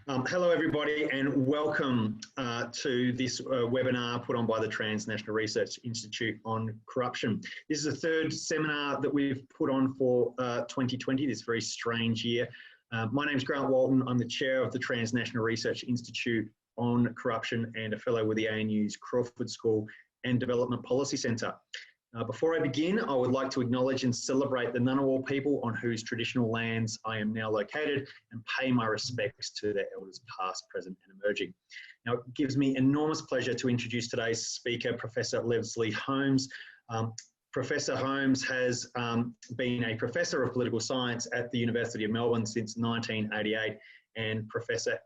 Hello everybody and welcome to this webinar put on by the Transnational Research Institute on corruption. This is the third seminar that we've put on for 2020, this very strange year. My name is Grant Walton. I'm the chair of the Transnational Research Institute on corruption and a fellow with the ANU's Crawford School and Development Policy Centre. Before I begin, I would like to acknowledge and celebrate the Ngunnawal people on whose traditional lands I am now located and pay my respects to their elders past, present and emerging. Now, it gives me enormous pleasure to introduce today's speaker, Professor Leslie Holmes. Professor Holmes has been a Professor of Political Science at the University of Melbourne since 1988 and Professor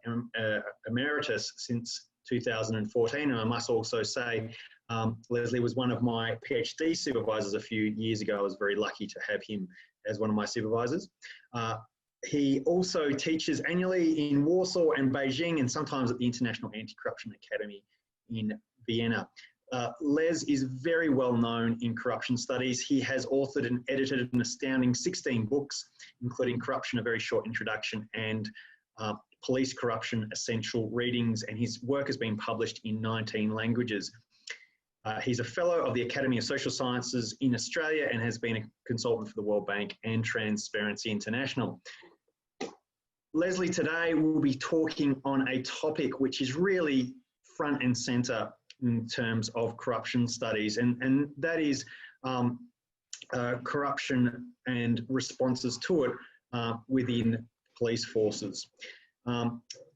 Emeritus since 2014. And I must also say, Leslie was one of my PhD supervisors a few years ago. I was very lucky to have him as one of my supervisors. He also teaches annually in Warsaw and Beijing and sometimes at the International Anti-Corruption Academy in Vienna. Les is very well known in corruption studies. He has authored and edited an astounding 16 books, including Corruption, A Very Short Introduction and Police Corruption, Essential Readings, and his work has been published in 19 languages. He's a fellow of the Academy of Social Sciences in Australia and has been a consultant for the World Bank and Transparency International. Leslie today will be talking on a topic which is really front and centre in terms of corruption studies, and that is corruption and responses to it within police forces.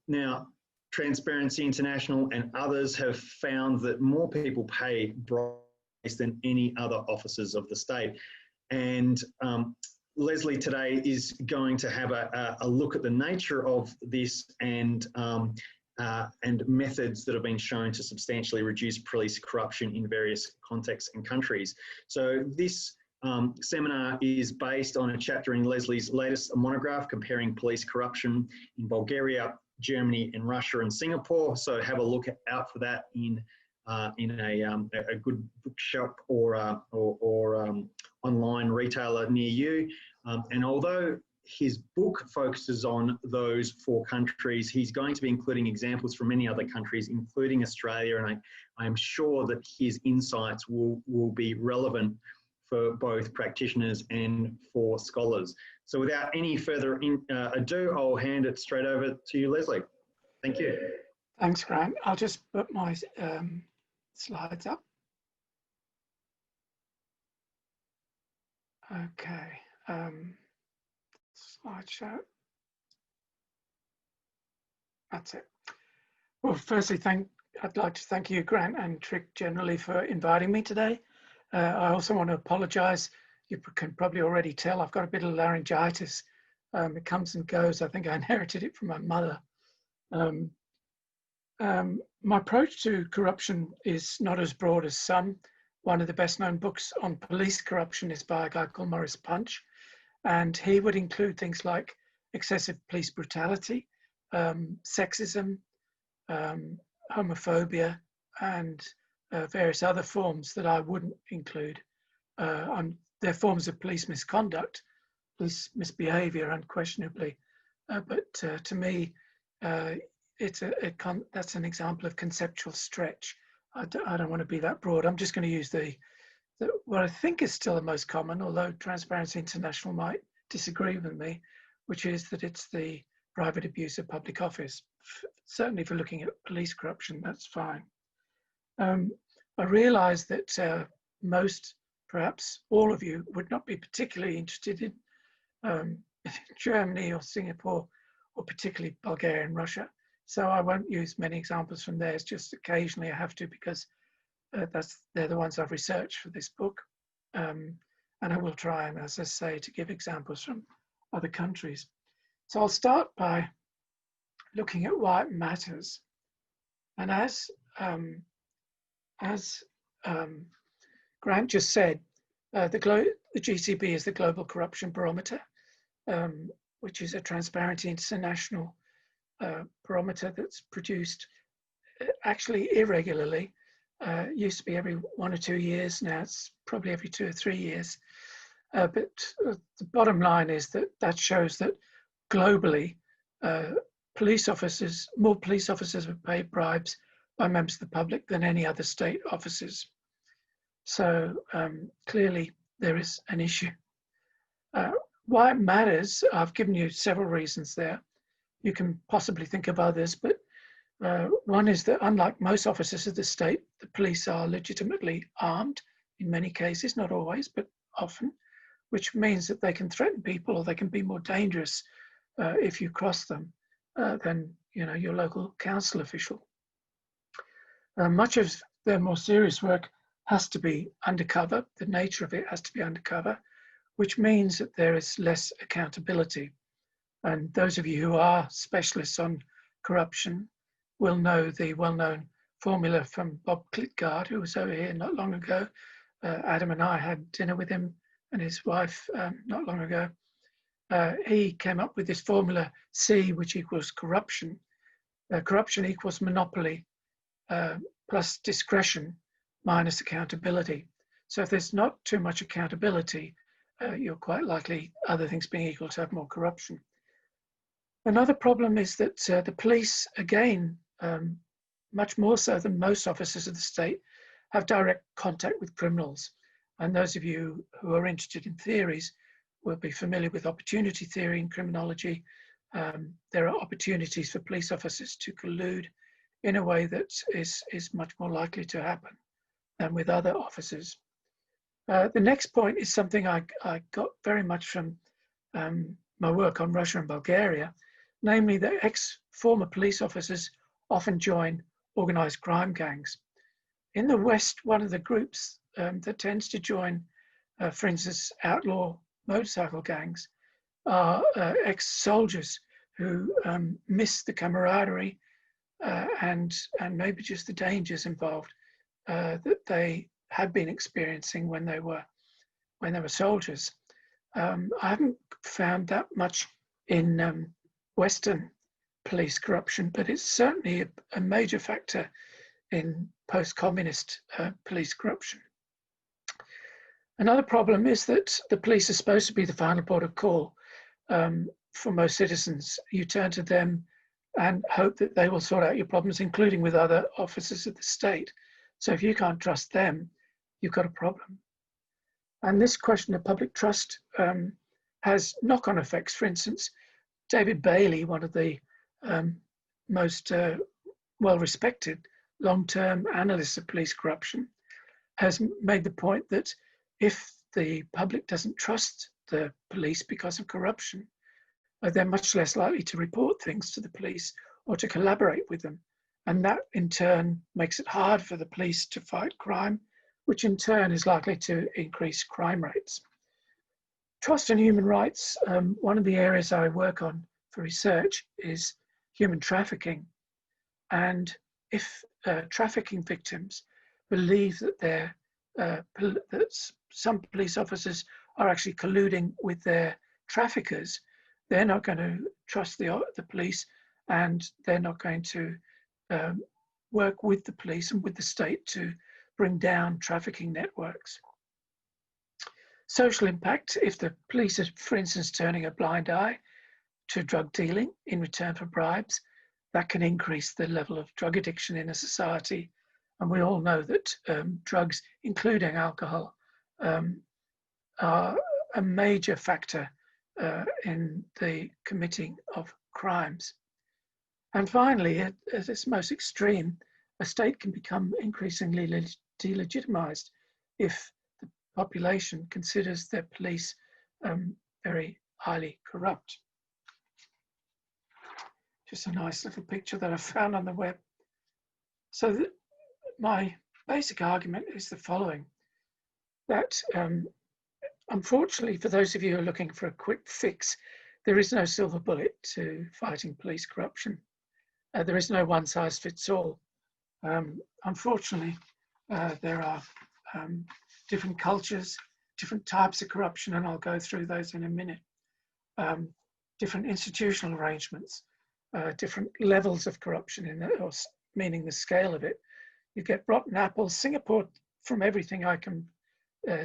Now, Transparency International and others have found that more people pay bribes than any other officers of the state. And Leslie today is going to have a look at the nature of this and methods that have been shown to substantially reduce police corruption in various contexts and countries. So this seminar is based on a chapter in Leslie's latest monograph comparing police corruption in Bulgaria, Germany and Russia and Singapore. So have a look out for that in a good bookshop or online retailer near you. And although his book focuses on those 4 countries, he's going to be including examples from many other countries, including Australia. And I am sure that his insights will be relevant for both practitioners and for scholars. So without any further ado, I'll hand it straight over to you, Leslie. Thank you. Thanks, Grant. I'll just put my slides up. Okay, slideshow. That's it. Well, firstly, I'd like to thank you, Grant, and Trick generally for inviting me today. I also want to apologise. You can probably already tell I've got a bit of laryngitis. It comes and goes. I think I inherited it from my mother. My approach to corruption is not as broad as some. One of the best known books on police corruption is by a guy called Maurice Punch, and he would include things like excessive police brutality, sexism, homophobia, and various other forms that I wouldn't include. They're forms of police misconduct, police misbehaviour, unquestionably. But to me, that's an example of conceptual stretch. I don't want to be that broad. I'm just going to use what I think is still the most common, although Transparency International might disagree with me, which is that it's the private abuse of public office. Certainly for looking at police corruption, that's fine. I realise that most, perhaps all of you, would not be particularly interested in Germany or Singapore, or particularly Bulgaria and Russia. So I won't use many examples from theirs, just occasionally I have to, because they're the ones I've researched for this book. And I will try, and as I say, to give examples from other countries. So I'll start by looking at why it matters. And as Grant just said, the GCB is the Global Corruption Barometer, which is a Transparency International barometer that's produced actually irregularly. Used to be every 1 or 2 years, now it's probably every 2 or 3 years. But the bottom line is that shows that globally more police officers were paid bribes by members of the public than any other state officers. So clearly there is an issue. Why it matters, I've given you several reasons there. You can possibly think of others, but one is that unlike most officers of the state, the police are legitimately armed in many cases, not always, but often, which means that they can threaten people or they can be more dangerous if you cross them than your local council official. Much of their more serious work has to be undercover. The nature of it has to be undercover, which means that there is less accountability. And those of you who are specialists on corruption will know the well-known formula from Bob Klitgaard, who was over here not long ago. Adam and I had dinner with him and his wife not long ago. He came up with this formula C, which equals corruption. Corruption equals monopoly plus discretion minus accountability. So if there's not too much accountability, you're quite likely, other things being equal, to have more corruption. Another problem is that the police, again, much more so than most officers of the state, have direct contact with criminals. And those of you who are interested in theories will be familiar with opportunity theory in criminology. There are opportunities for police officers to collude in a way that is much more likely to happen than with other officers. The next point is something I got very much from my work on Russia and Bulgaria, namely that ex-former police officers often join organised crime gangs. In the West, one of the groups that tends to join, for instance, outlaw motorcycle gangs are ex-soldiers who miss the camaraderie and maybe just the dangers involved that they had been experiencing when they were soldiers. I haven't found that much in Western police corruption, but it's certainly a major factor in post-communist police corruption. Another problem is that the police are supposed to be the final port of call for most citizens. You turn to them and hope that they will sort out your problems, including with other officers of the state. So if you can't trust them, you've got a problem. And this question of public trust has knock-on effects. For instance, David Bailey, one of the most well-respected long-term analysts of police corruption, has made the point that if the public doesn't trust the police because of corruption, they're much less likely to report things to the police or to collaborate with them. And that in turn makes it hard for the police to fight crime, which in turn is likely to increase crime rates. Trust and human rights, one of the areas I work on for research is human trafficking. And if trafficking victims believe that that some police officers are actually colluding with their traffickers, they're not going to trust the police, and they're not going to work with the police and with the state to bring down trafficking networks. Social impact, if the police are, for instance, turning a blind eye to drug dealing in return for bribes, that can increase the level of drug addiction in a society. And we all know that drugs, including alcohol, are a major factor in the committing of crimes. And finally, at its most extreme, a state can become increasingly delegitimized if the population considers their police very highly corrupt. Just a nice little picture that I found on the web. So my basic argument is the following, that unfortunately, for those of you who are looking for a quick fix, there is no silver bullet to fighting police corruption. There is no one size fits all. Unfortunately, there are different cultures, different types of corruption, and I'll go through those in a minute. Different institutional arrangements, different levels of corruption, or meaning the scale of it. You get rotten apples. Singapore, from everything I can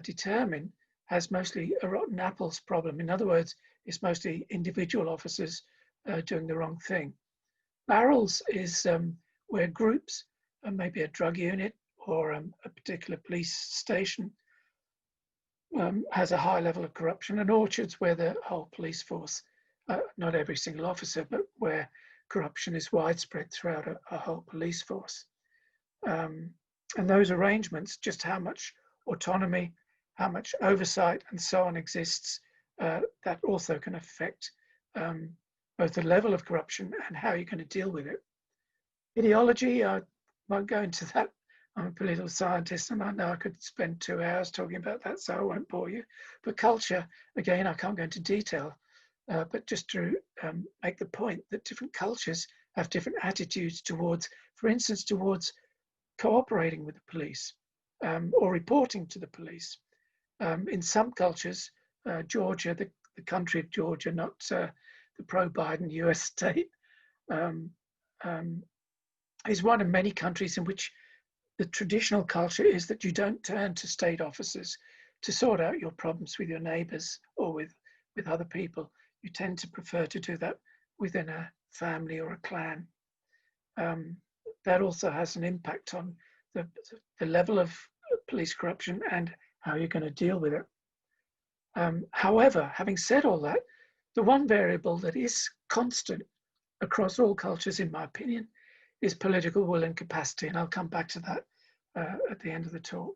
determine, has mostly a rotten apples problem. In other words, it's mostly individual officers doing the wrong thing. Barrels is where groups, maybe a drug unit or a particular police station, has a high level of corruption, and orchards where the whole police force, not every single officer, but where corruption is widespread throughout a whole police force. And those arrangements, just how much autonomy, how much oversight and so on exists, that also can affect both the level of corruption and how you're going to deal with it. Ideology, I won't go into that. I'm a political scientist and I know I could spend 2 hours talking about that, so I won't bore you. But culture, again, I can't go into detail, but just to make the point that different cultures have different attitudes towards, for instance, towards cooperating with the police or reporting to the police. In some cultures, Georgia, the country of Georgia, not the pro-Biden US state, is one of many countries in which the traditional culture is that you don't turn to state officers to sort out your problems with your neighbors or with other people. You tend to prefer to do that within a family or a clan. That also has an impact on the level of police corruption and how you're going to deal with it. However, having said all that, the one variable that is constant across all cultures, in my opinion, is political will and capacity, and I'll come back to that at the end of the talk.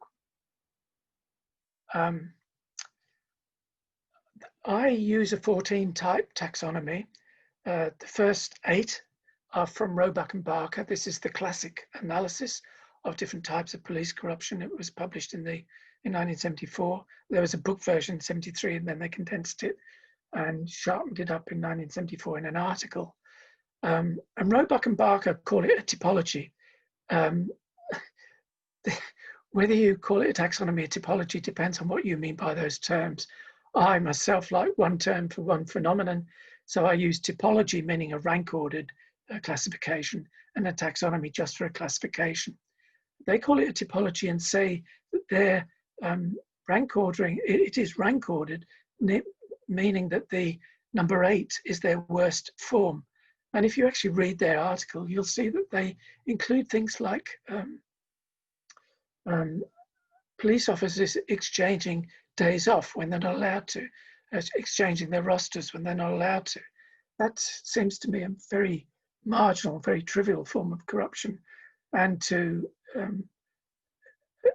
I use a 14-type taxonomy. The first 8 are from Roebuck and Barker. This is the classic analysis of different types of police corruption. It was published in 1974. There was a book version in 73, and then they condensed it and sharpened it up in 1974 in an article. And Roebuck and Barker call it a typology. Whether you call it a taxonomy or typology depends on what you mean by those terms. I myself like one term for one phenomenon, so I use typology, meaning a rank-ordered classification, and a taxonomy just for a classification. They call it a typology and say that their rank ordering, it is rank ordered, meaning that the number 8 is their worst form. And if you actually read their article, you'll see that they include things like police officers exchanging days off when they're not allowed to, exchanging their rosters when they're not allowed to. That seems to me a very marginal, very trivial form of corruption, and to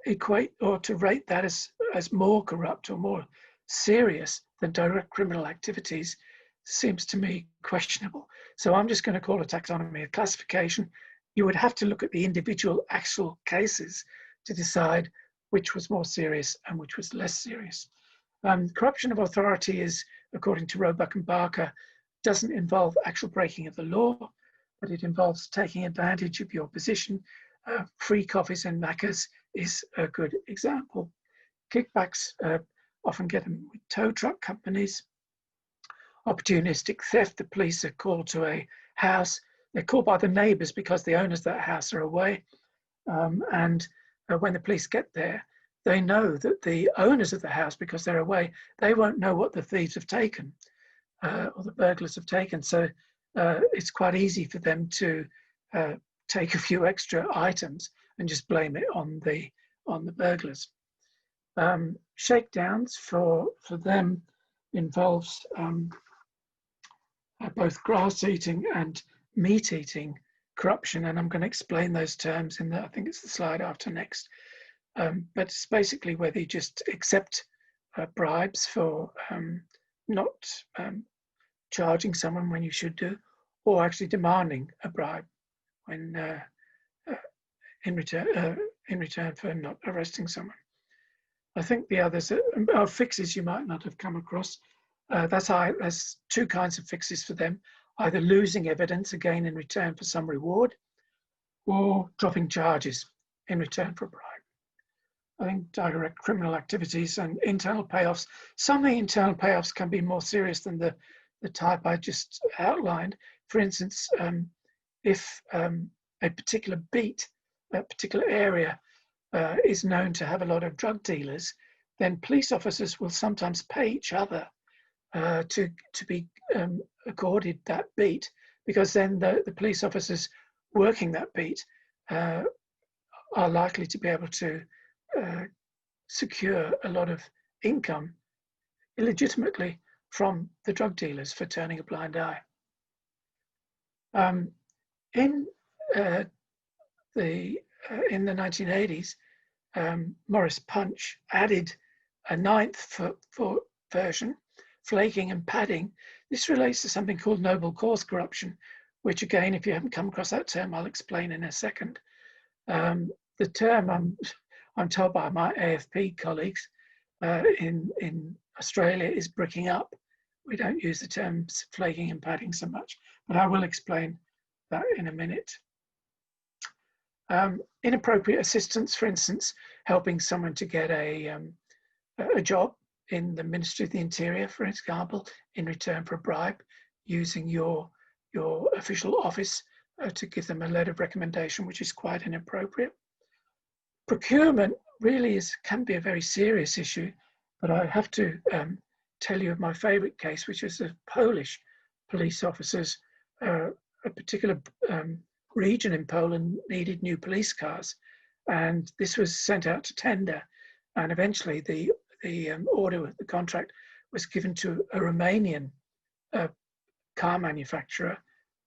equate or to rate that as more corrupt or more serious than direct criminal activities seems to me questionable. So I'm just going to call a taxonomy a classification. You would have to look at the individual actual cases to decide which was more serious and which was less serious. Corruption of authority is, according to Roebuck and Barker, doesn't involve actual breaking of the law, but it involves taking advantage of your position. Free coffees and Maccas is a good example. Kickbacks often get them with tow truck companies. Opportunistic theft, the police are called to a house. They're called by the neighbours because the owners of that house are away. And when the police get there, they know that the owners of the house, because they're away, they won't know what the thieves have taken or the burglars have taken. So it's quite easy for them to take a few extra items and just blame it on the burglars. Shakedowns for them involves both grass eating and meat eating corruption, and I'm going to explain those terms in I think it's the slide after next. But it's basically whether you just accept bribes for not charging someone when you should do, or actually demanding a bribe when in return for not arresting someone. I think the others are fixes you might not have come across. There's 2 kinds of fixes for them: either losing evidence, again in return for some reward, or dropping charges in return for a bribe. I think direct criminal activities and internal payoffs, some of the internal payoffs can be more serious than the type I just outlined. For instance, if a particular beat, a particular area is known to have a lot of drug dealers, then police officers will sometimes pay each other to be accorded that beat, because then the police officers working that beat are likely to be able to secure a lot of income illegitimately from the drug dealers for turning a blind eye. In the 1980s, Morris Punch added a 9th version, flaking and padding. This relates to something called noble cause corruption, which again, if you haven't come across that term, I'll explain in a second. The term, I'm told by my AFP colleagues in Australia, is bricking up. We don't use the terms flaking and padding so much, but I will explain that in a minute. Inappropriate assistance, for instance, helping someone to get a job in the Ministry of the Interior, for example, in return for a bribe, using your official office to give them a letter of recommendation, which is quite inappropriate. Procurement really can be a very serious issue, but I have to tell you of my favorite case, which is the Polish police officers. A particular region in Poland needed new police cars, and this was sent out to tender, and eventually the order, the contract, was given to a Romanian car manufacturer,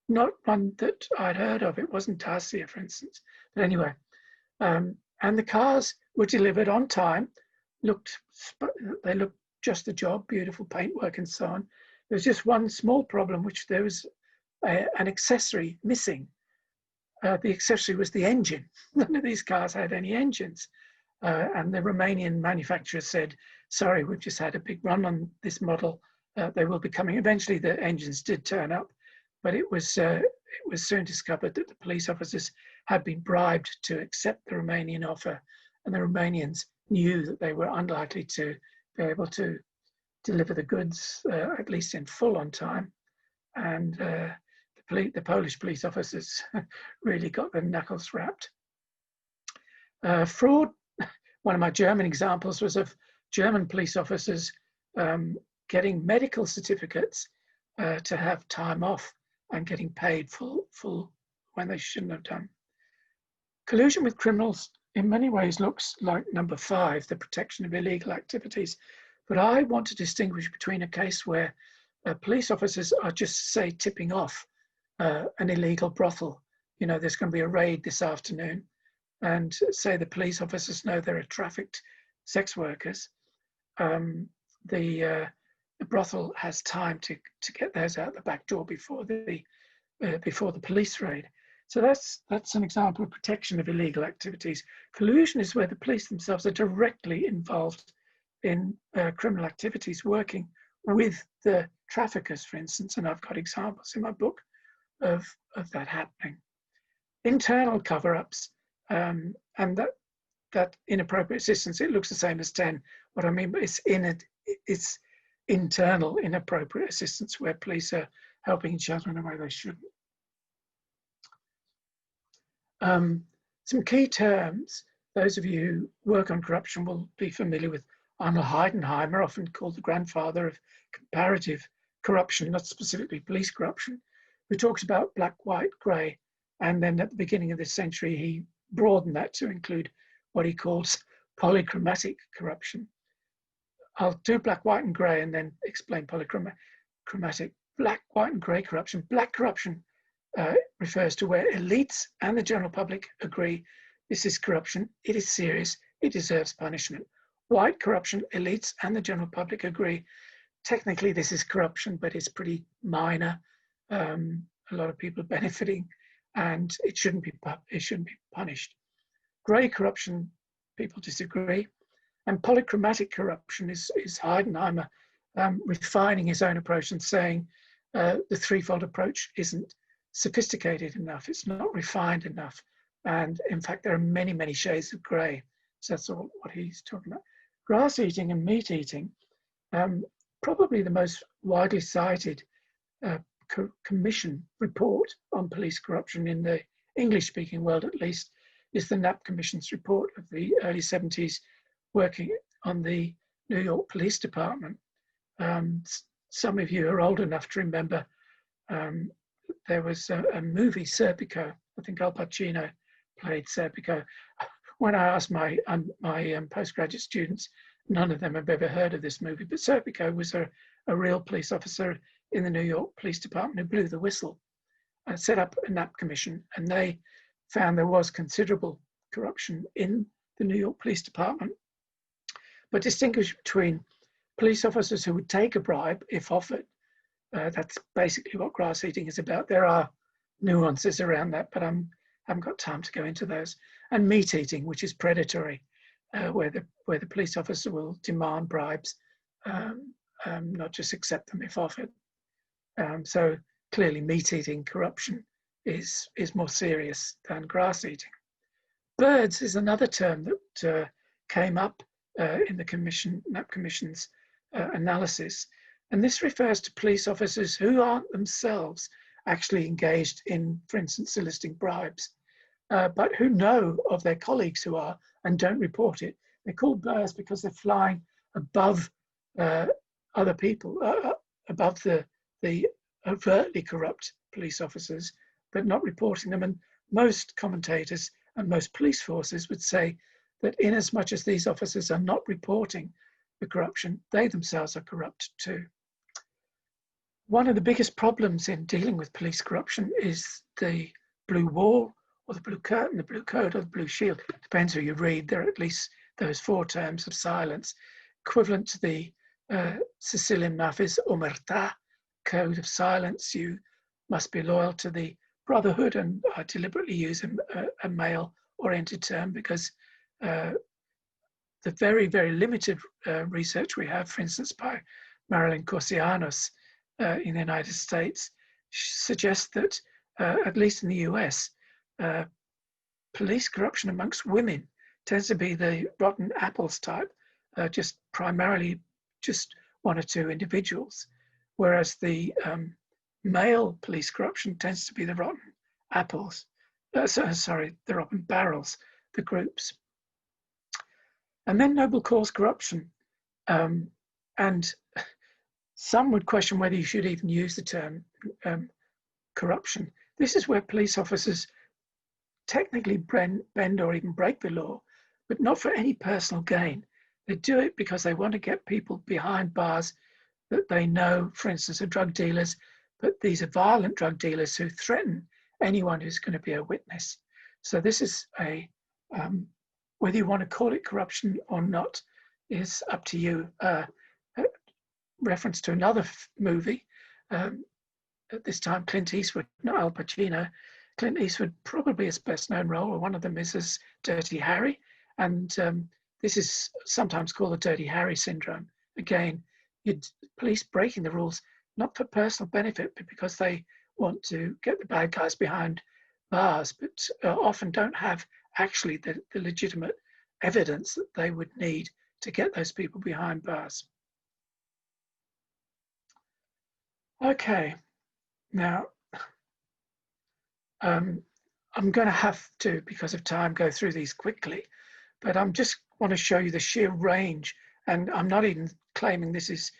not one that I'd heard of. It wasn't Dacia, for instance, but anyway, and the cars were delivered on time. They looked just the job, beautiful paintwork and so on. There was just one small problem, which there was an accessory missing. The accessory was the engine. None of these cars had any engines. And the Romanian manufacturer said, sorry, we've just had a big run on this model. They will be coming. Eventually the engines did turn up, but it was soon discovered that the police officers had been bribed to accept the Romanian offer, and the Romanians knew that they were unlikely to be able to deliver the goods, at least in full, on time. And the Polish police officers really got their knuckles wrapped. Fraud. One of my German examples was of German police officers getting medical certificates to have time off and getting paid full when they shouldn't have done. Collusion with criminals in many ways looks like number 5, the protection of illegal activities. But I want to distinguish between a case where police officers are just, say, tipping off an illegal brothel. You know, there's going to be a raid this afternoon, and say the police officers know there are trafficked sex workers. The brothel has time to get those out the back door before the police raid. So that's an example of protection of illegal activities. Collusion is where the police themselves are directly involved in criminal activities, working with the traffickers, for instance, and I've got examples in my book of that happening. Internal cover-ups, and that inappropriate assistance, it looks the same as 10. What I mean, it's internal inappropriate assistance where police are helping each other in a way they shouldn't. Some key terms, those of you who work on corruption will be familiar with. Arnold Heidenheimer, often called the grandfather of comparative corruption, not specifically police corruption, who talks about black, white, grey, and then at the beginning of this century he broadened that to include what he calls polychromatic corruption. I'll do black, white and grey and then explain polychromatic. Black, white and grey corruption. Black corruption refers to where elites and the general public agree this is corruption, it is serious, it deserves punishment. White corruption, elites and the general public agree technically this is corruption, but it's pretty minor. A lot of people are benefiting and it shouldn't be punished. Grey corruption, people disagree. And polychromatic corruption is Heidenheimer refining his own approach and saying the threefold approach isn't sophisticated enough, it's not refined enough. And in fact, there are many, many shades of grey. So that's all what he's talking about. Grass eating and meat eating, probably the most widely cited commission report on police corruption in the English-speaking world, at least, is the Knapp Commission's report of the early 70s, working on the New York Police Department. Some of you are old enough to remember there was a movie, Serpico. I think Al Pacino played Serpico. When I asked my postgraduate students, none of them have ever heard of this movie, but Serpico was a real police officer in the New York Police Department who blew the whistle and set up a NAP commission, and they found there was considerable corruption in the New York Police Department, but distinguished between police officers who would take a bribe if offered. That's basically what grass eating is about. There are nuances around that, but I haven't got time to go into those. And meat eating, which is predatory, where the police officer will demand bribes, not just accept them if offered. So clearly, meat eating corruption is more serious than grass eating. Birds is another term that came up in the NAP Commission's analysis. And this refers to police officers who aren't themselves actually engaged in, for instance, soliciting bribes, but who know of their colleagues who are and don't report it. They're called birds because they're flying above other people, above the overtly corrupt police officers, but not reporting them. And most commentators and most police forces would say that in as much as these officers are not reporting the corruption, they themselves are corrupt too. One of the biggest problems in dealing with police corruption is the blue wall or the blue curtain, the blue code or the blue shield. Depends who you read. There are at least those 4 terms of silence, equivalent to the Sicilian Mafia's omertà, code of silence. You must be loyal to the brotherhood, and I deliberately use a male-oriented term because the very, very limited research we have, for instance, by Marilyn Corsianos in the United States, suggests that, at least in the US, police corruption amongst women tends to be the rotten apples type, just primarily just 1 or 2 individuals, whereas the male police corruption tends to be the rotten apples, the rotten barrels, the groups. And then noble cause corruption. And some would question whether you should even use the term corruption. This is where police officers technically bend or even break the law, but not for any personal gain. They do it because they want to get people behind bars that they know, for instance, are drug dealers, but these are violent drug dealers who threaten anyone who's going to be a witness. So this is whether you want to call it corruption or not is up to you. Reference to another movie, at this time Clint Eastwood, not Al Pacino. Clint Eastwood, probably his best known role, or one of them, is as Dirty Harry. And this is sometimes called the Dirty Harry syndrome. Again, police breaking the rules, not for personal benefit, but because they want to get the bad guys behind bars, but often don't have actually the legitimate evidence that they would need to get those people behind bars. Okay, now I'm going to have to, because of time, go through these quickly, but I'm just want to show you the sheer range, and I'm not even claiming this is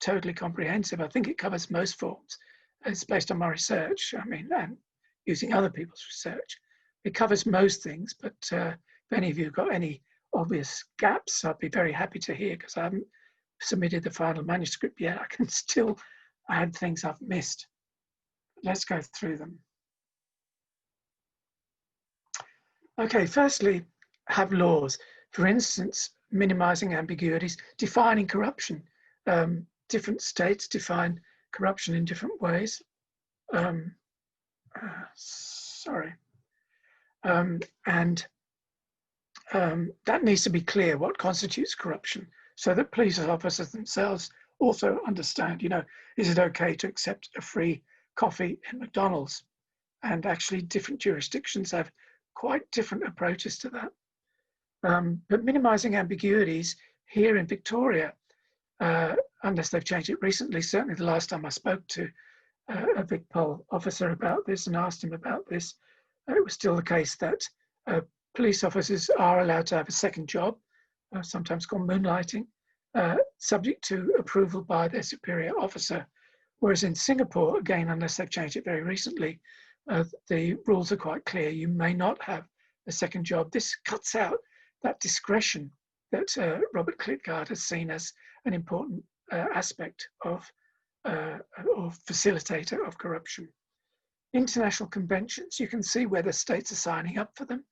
totally comprehensive. I think it covers most forms. It's based on my research, and using other people's research. It covers most things, but if any of you have got any obvious gaps, I'd be very happy to hear, because I haven't submitted the final manuscript yet. I can still add things I've missed. Let's go through them. Okay, firstly, have laws. For instance, minimizing ambiguities, defining corruption. Different states define corruption in different ways. That needs to be clear, what constitutes corruption, so that police officers themselves also understand, is it okay to accept a free coffee in McDonald's? And actually different jurisdictions have quite different approaches to that. But minimizing ambiguities here in Victoria, unless they've changed it recently, certainly the last time I spoke to a VicPol officer about this and asked him about this, it was still the case that police officers are allowed to have a second job, sometimes called moonlighting, subject to approval by their superior officer, Whereas in Singapore, again, unless they've changed it very recently, the rules are quite clear. You may not have a second job. This cuts out that discretion that Robert Klitgaard has seen as an important aspect of or facilitator of corruption. International conventions, you can see whether states are signing up for them,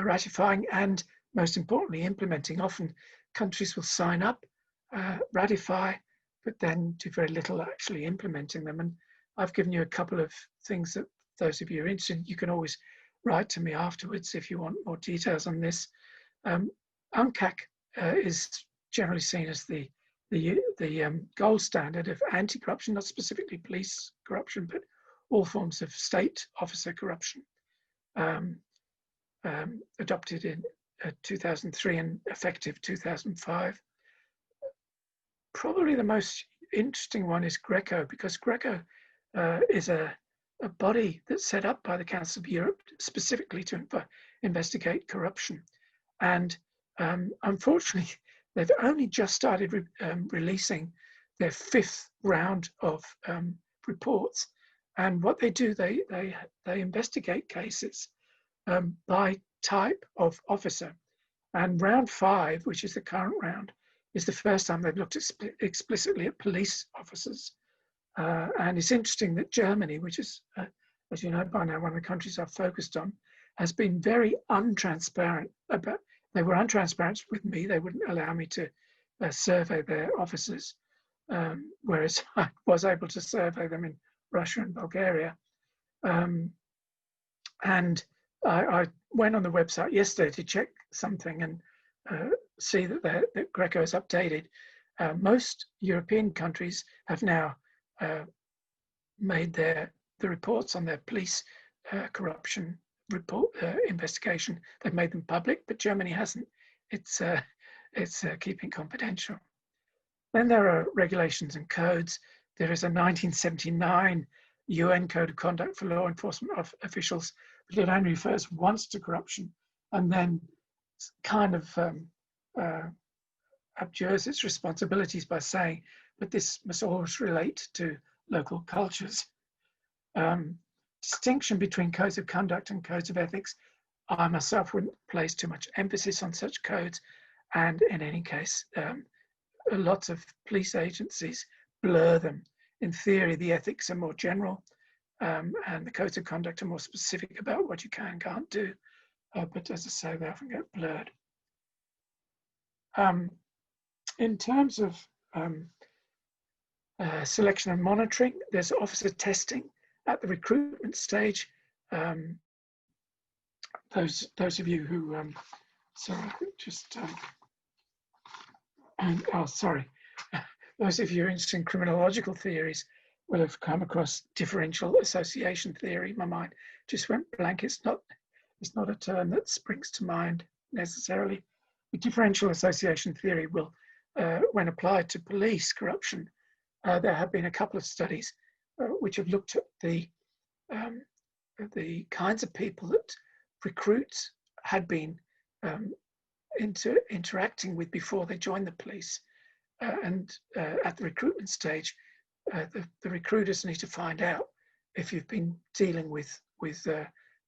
ratifying, and most importantly, implementing. Often countries will sign up, ratify, but then do very little actually implementing them. And I've given you a couple of things that those of you who are interested, you can always write to me afterwards if you want more details on this. UNCAC is generally seen as the gold standard of anti-corruption, not specifically police corruption, but all forms of state officer corruption, adopted in 2003 and effective 2005. Probably the most interesting one is Greco, because Greco is a body that's set up by the Council of Europe specifically to investigate corruption. And unfortunately, they've only just started releasing their 5th round of reports. And what they do, they investigate cases by type of officer. And round 5, which is the current round, is the first time they've looked explicitly at police officers. And it's interesting that Germany, which is, as you know by now, one of the countries I've focused on, has been very untransparent about. They were untransparent with me. They wouldn't allow me to survey their officers, whereas I was able to survey them in Russia and Bulgaria. And I went on the website yesterday to check something and see that Greco is updated. Most European countries have now made the reports on their police corruption investigation. They've made them public, but Germany hasn't. It's keeping confidential. Then there are regulations and codes. There is a 1979 UN Code of Conduct for law enforcement officials, but it only refers once to corruption, and then kind of abjures its responsibilities by saying, but this must always relate to local cultures. Distinction between codes of conduct and codes of ethics, I myself wouldn't place too much emphasis on such codes, and in any case, lots of police agencies blur them. In theory, the ethics are more general, and the codes of conduct are more specific about what you can and can't do, but as I say, they often get blurred. In terms of selection and monitoring, there's officer testing at the recruitment stage. Those of you who, those of you interested in criminological theories will have come across differential association theory. My mind just went blank. It's not a term that springs to mind necessarily. The differential association theory will, when applied to police corruption, there have been a couple of studies which have looked at the kinds of people that recruits had been interacting with before they joined the police. And at the recruitment stage, the recruiters need to find out if you've been dealing with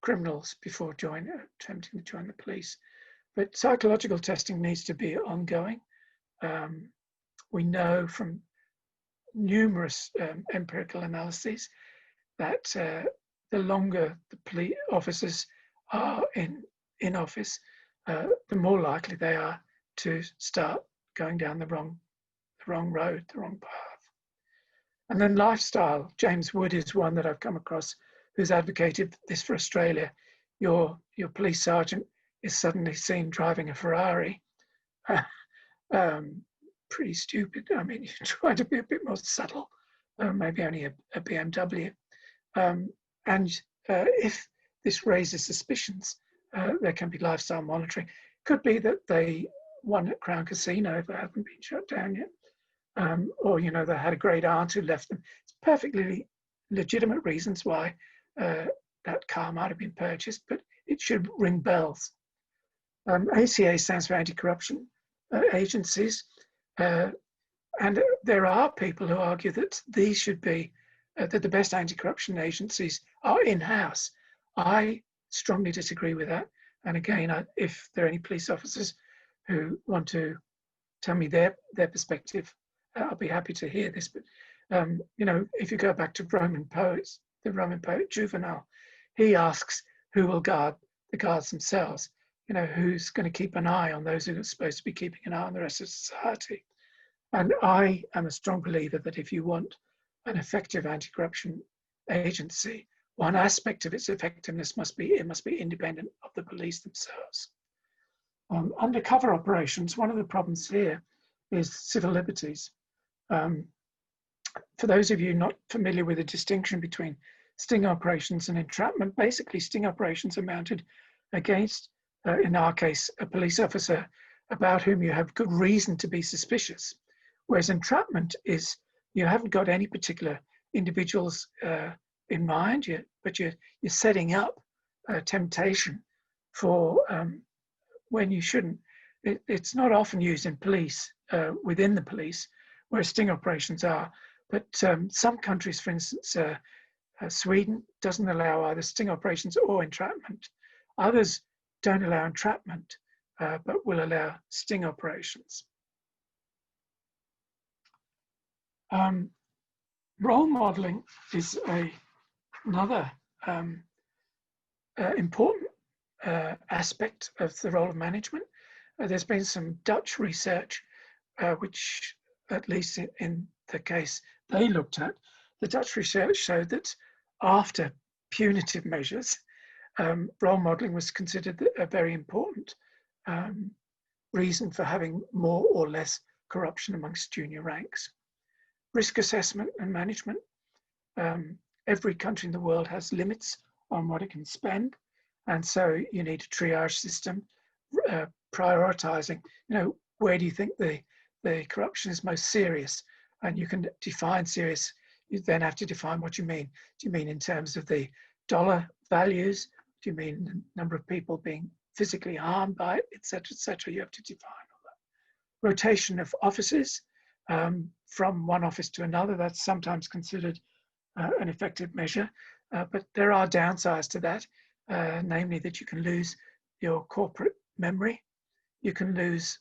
criminals before attempting to join the police. But psychological testing needs to be ongoing. We know from numerous empirical analyses that the longer the police officers are in office, the more likely they are to start going down the wrong road, the wrong path. And then lifestyle. James Wood is one that I've come across who's advocated this for Australia. Your police sergeant is suddenly seen driving a Ferrari. Pretty stupid. I mean, you try to be a bit more subtle, maybe only a BMW. If this raises suspicions, there can be lifestyle monitoring. Could be that they won at Crown Casino if they haven't been shut down yet. Or, you know, they had a great aunt who left them. It's perfectly legitimate reasons why that car might have been purchased, but it should ring bells. ACA stands for anti-corruption agencies. And there are people who argue that these should be, that the best anti-corruption agencies are in-house. I strongly disagree with that. And again, if there are any police officers who want to tell me their perspective, I'll be happy to hear this. But you know, if you go back to Roman poets, the Roman poet Juvenal, he asks who will guard the guards themselves. You know, who's going to keep an eye on those who are supposed to be keeping an eye on the rest of society? And I am a strong believer that if you want an effective anti-corruption agency, one aspect of its effectiveness must be independent of the police themselves. Undercover operations, one of the problems here is civil liberties. For those of you not familiar with the distinction between sting operations and entrapment, basically sting operations are mounted against, in our case, a police officer about whom you have good reason to be suspicious. Whereas entrapment is, you haven't got any particular individuals in mind, but you're setting up temptation for when you shouldn't. It's not often used in police, within the police, where sting operations are. But some countries, for instance, Sweden doesn't allow either sting operations or entrapment. Others don't allow entrapment, but will allow sting operations. Role modeling is another important aspect of the role of management. There's been some Dutch research, which, at least in the case they looked at, the Dutch research showed that after punitive measures, role modeling was considered a very important reason for having more or less corruption amongst junior ranks. Risk assessment and management. Every country in the world has limits on what it can spend. And so you need a triage system, prioritizing, you know, where do you think the corruption is most serious? And you can define serious, you then have to define what you mean. Do you mean in terms of the dollar values? Do you mean the number of people being physically harmed by it, et cetera, et cetera? You have to define all that. Rotation of offices. From one office to another, that's sometimes considered an effective measure, but there are downsides to that, namely that you can lose your corporate memory, you can lose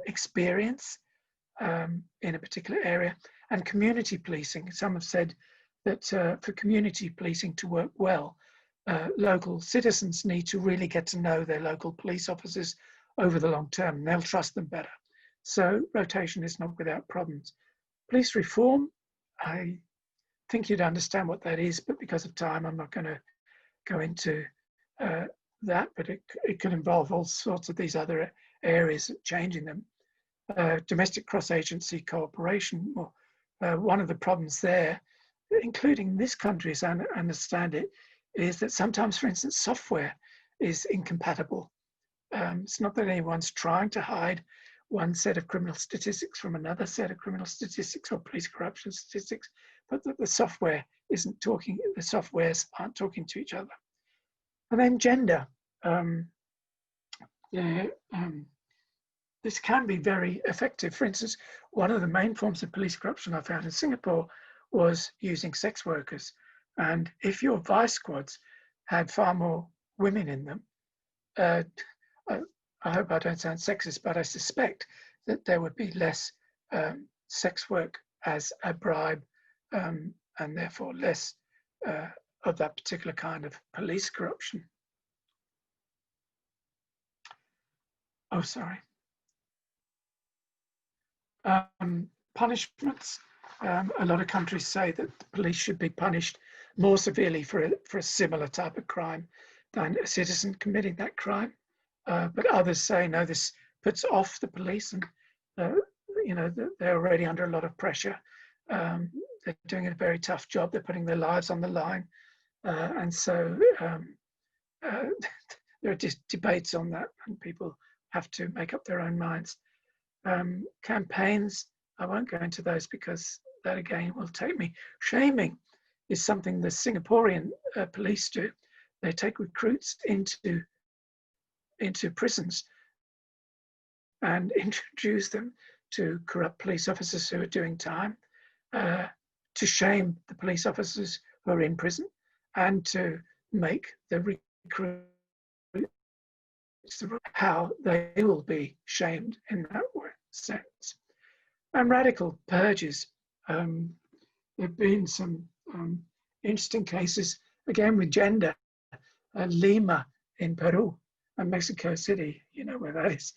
experience in a particular area, and community policing. Some have said that for community policing to work well, local citizens need to really get to know their local police officers over the long term, and they'll trust them better. So rotation is not without problems. Police reform, I think you'd understand what that is, but because of time, I'm not going to go into that, but it could involve all sorts of these other areas, changing them. Domestic cross-agency cooperation, well, one of the problems there, including this country, as I understand it, is that sometimes, for instance, software is incompatible. It's not that anyone's trying to hide one set of criminal statistics from another set of criminal statistics or police corruption statistics, but that the software isn't talking, the softwares aren't talking to each other. And then gender. This can be very effective. For instance, one of the main forms of police corruption I found in Singapore was using sex workers. And if your vice squads had far more women in them, I hope I don't sound sexist, but I suspect that there would be less sex work as a bribe, and therefore less of that particular kind of police corruption. Oh, sorry. Punishments. A lot of countries say that the police should be punished more severely for a similar type of crime than a citizen committing that crime. But others say, no, this puts off the police, and you know, they're already under a lot of pressure. They're doing a very tough job. They're putting their lives on the line. And so there are debates on that, and people have to make up their own minds. Campaigns, I won't go into those because that again will take me. Shaming is something the Singaporean police do. They take recruits into prisons and introduce them to corrupt police officers who are doing time, to shame the police officers who are in prison, and to make the recruits how they will be shamed in that sense. And radical purges. There have been some interesting cases, again with gender. Lima in Peru and Mexico City, you know where that is,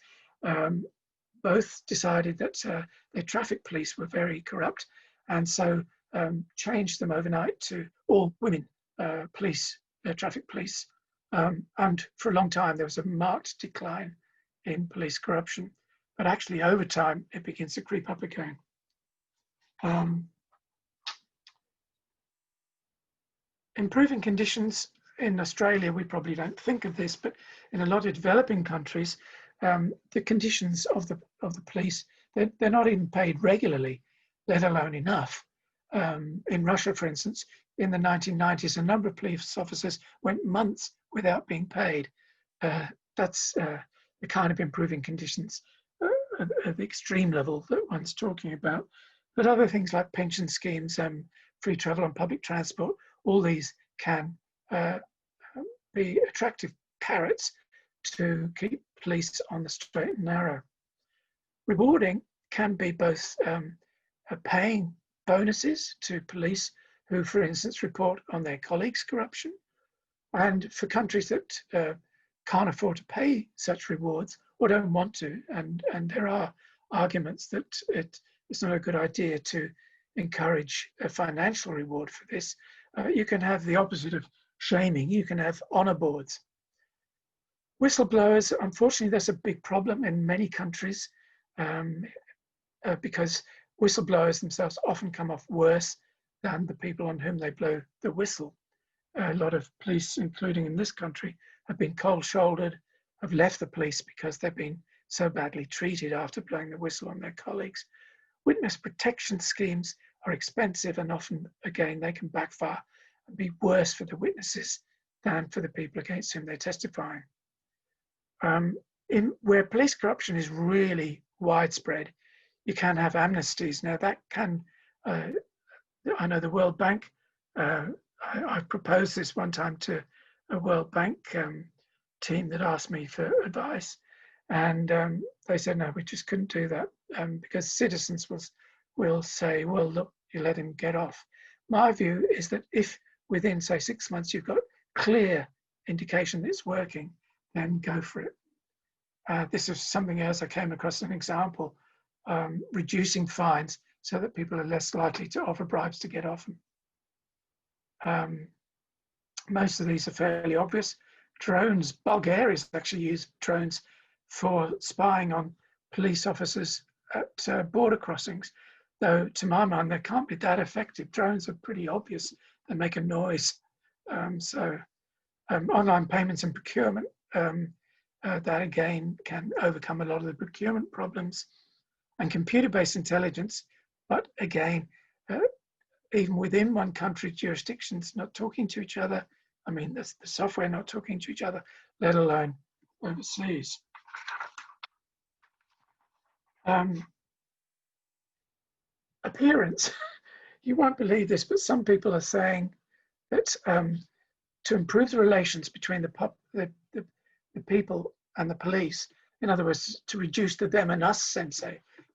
both decided that their traffic police were very corrupt, and so changed them overnight to all women traffic police. And for a long time, there was a marked decline in police corruption, but actually over time, it begins to creep up again. Improving conditions in Australia, we probably don't think of this, but in a lot of developing countries, the conditions of the police, they're not even paid regularly, let alone enough. In Russia, for instance, in the 1990s, a number of police officers went months without being paid. That's the kind of improving conditions at the extreme level that one's talking about. But other things like pension schemes, free travel on public transport, all these can be attractive carrots to keep police on the straight and narrow. Rewarding can be both paying bonuses to police who, for instance, report on their colleagues' corruption, and for countries that can't afford to pay such rewards or don't want to, and there are arguments that it's not a good idea to encourage a financial reward for this. You can have the opposite of shaming. You can have honor boards. Whistleblowers, unfortunately, there's a big problem in many countries because whistleblowers themselves often come off worse than the people on whom they blow the whistle. A lot of police, including in this country, have been cold-shouldered, have left the police because they've been so badly treated after blowing the whistle on their colleagues. Witness protection schemes are expensive, and often, again, they can backfire and be worse for the witnesses than for the people against whom they're testifying. Where police corruption is really widespread, you can have amnesties. Now that can, I know the World Bank, I proposed this one time to a World Bank team that asked me for advice, and they said, no, we just couldn't do that because citizens will say, well, look, you let him get off. My view is that if within, say, 6 months, you've got clear indication that it's working, then go for it. This is something else I came across an example, reducing fines so that people are less likely to offer bribes to get off them. Most of these are fairly obvious. Drones, Bulgaria has actually used drones for spying on police officers at border crossings, though to my mind, they can't be that effective. Drones are pretty obvious. They make a noise. Online payments and procurement, that again can overcome a lot of the procurement problems. And computer-based intelligence, but again, even within one country, jurisdictions not talking to each other. I mean, the software not talking to each other, let alone overseas. Appearance. You won't believe this, but some people are saying that to improve the relations between the people and the police, in other words, to reduce the them and us sense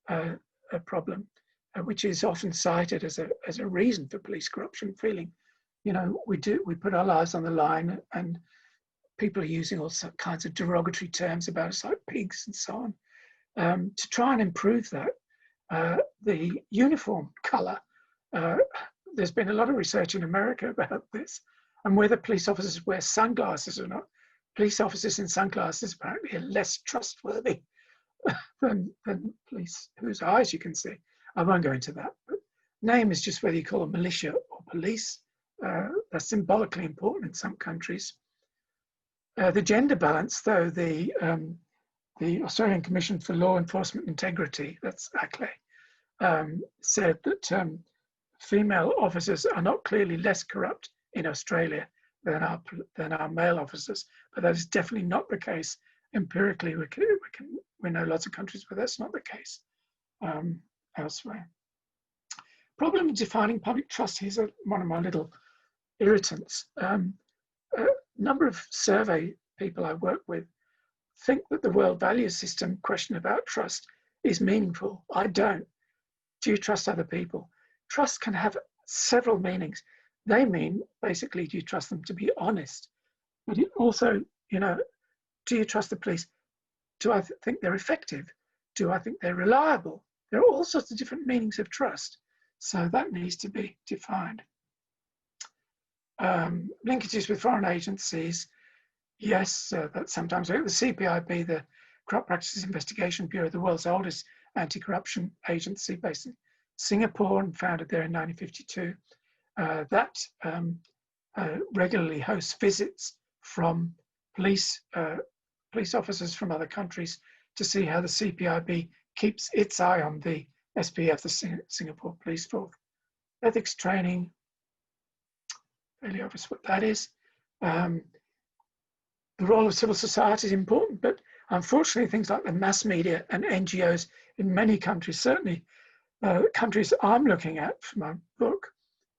a problem, which is often cited as a reason for police corruption, feeling, you know, we put our lives on the line, and people are using all kinds of derogatory terms about us, like pigs and so on. To try and improve that, the uniform color, there's been a lot of research in America about this, and whether police officers wear sunglasses or not. Police officers in sunglasses apparently are less trustworthy than police whose eyes you can see. I won't go into that, but name is just whether you call them militia or police. That's symbolically important in some countries. The gender balance, though, the Australian Commission for Law Enforcement Integrity, that's ACLE, said that female officers are not clearly less corrupt in Australia than our male officers, but that is definitely not the case. Empirically, we know lots of countries where that's not the case. elsewhere. Problem of defining public trust. Here's one of my little irritants. A number of survey people I work with think that the world values system question about trust is meaningful. I don't. Do you trust other people? Trust can have several meanings. They mean basically, do you trust them to be honest? But it also, you know, do you trust the police? Do I think they're effective? Do I think they're reliable? There are all sorts of different meanings of trust. So that needs to be defined. Linkages with foreign agencies. Yes, that sometimes the CPIB, the Corrupt Practices Investigation Bureau, the world's oldest anti-corruption agency based in Singapore and founded there in 1952. That regularly hosts visits from police officers from other countries to see how the CPIB keeps its eye on the SPF, the Singapore Police Force. Ethics training, fairly obvious what that is. The role of civil society is important, but unfortunately things like the mass media and NGOs in many countries, certainly countries I'm looking at for my book,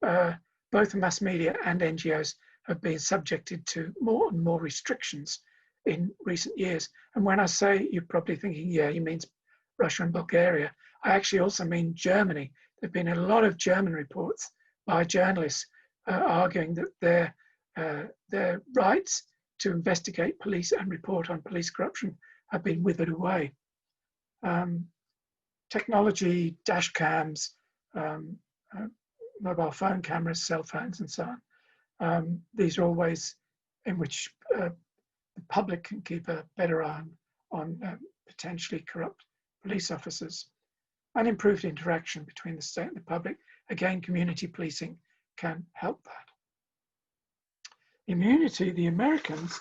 both the mass media and NGOs have been subjected to more and more restrictions in recent years. And when I say, you're probably thinking, yeah, he means Russia and Bulgaria. I actually also mean Germany. There have been a lot of German reports by journalists arguing that their rights to investigate police and report on police corruption have been withered away. Technology, dash cams, mobile phone cameras, cell phones, and so on. These are all ways in which the public can keep a better eye on potentially corrupt police officers. And improved interaction between the state and the public. Again, community policing can help that. Immunity, the Americans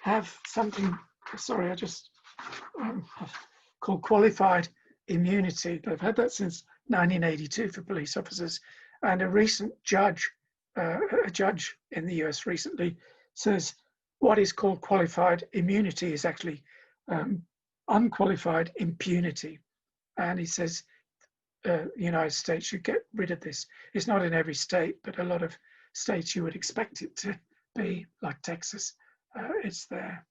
have something, sorry, I just called qualified immunity. They've had that since 1982 for police officers. And a recent judge, a judge in the US recently says what is called qualified immunity is actually unqualified impunity. And he says the United States should get rid of this. It's not in every state, but a lot of states you would expect it to be, like Texas, it's there.